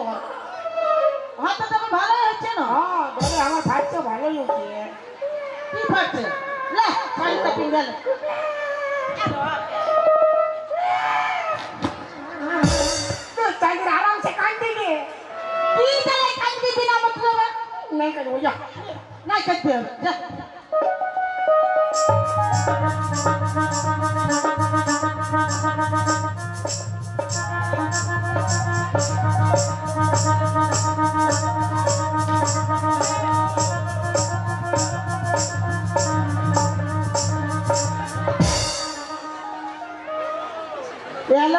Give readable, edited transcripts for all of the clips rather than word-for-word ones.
তোর হাতে তো ভালো হচ্ছে না। হ্যাঁ ধরে আমার ভাইটা ভালোই হচ্ছে। কি ফাটছে লে শাড়িটা পিঙ্গালে চাইলে আরাম से काट देंगे কি তাই কাঁদবি বিনা মতলবে नहीं करो जा না কাঁদতে হবে যা গেল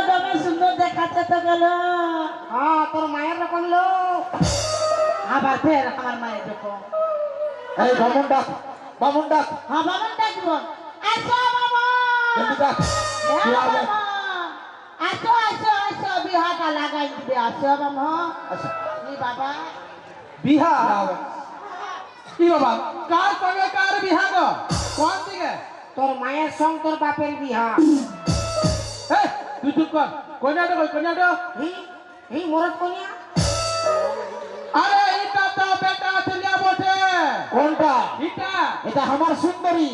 তুমি সুন্দর দেখাচ্ছে তো গেল हाँ তোর মায়ের রকম লো আবার ফের আমার মায়ের যখন এই বামুন ডাক, বামুন ডাক, হ্যাঁ বাবা ডাকবো আসো বাবা জলদি ডাক। হ্যাঁ কি হবে? বাবা আসো আসো আসো বিহাটা লাগাই দিবে আসো বাবা আচ্ছা, ই বাবা বিহা কি বাবা কার সঙ্গে কার বিহা গো কোন দিকে তোর মায়ের সঙ্গ তোর বাপের বিহা এই তুই চুপ কর কন্যাটা কই কন্যাটা হি হি মরদ কনিয়া আরে এটা তো বেটা চলিয়া বসে কোনটা? এটা এটা আমার সুন্দরী।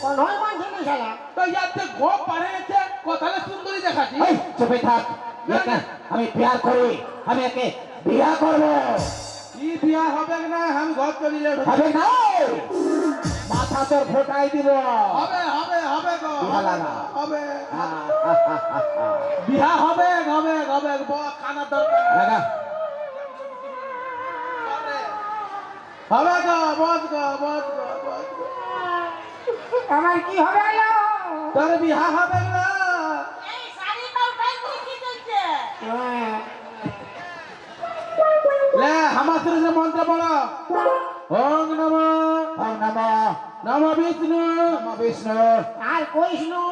কোন হয় কোন ছেলে শালা তো ইয়াতে গো পারেছে কোথালে সুন্দরী দেখাচ্ছি এই চুপে থাক। একে আমি বিয়ার করি, আমি একে বিয়া করব। কি বিয়া হবে না আমি ঘর চলিয়ে হবে না, মাথা তোর ফোটাই দিব। হবে হবে হবে গো বিহা লাগা। হবে হা, হা, হা, হা, হা। বিহা হবে হবে হবে খানা দরকার লাগা। হবে গো বস গো বস গো বস গো আমার কি হবে লো তোর বিহা হবে না এই শাড়িটা উঠাই দিয়ে কি চলছে লে আমার শরীরে মন্ত্র পড়ো ওং নমঃ ওম নমঃ নমঃ বিষ্ণু নমঃ বিষ্ণু। আর কইস নু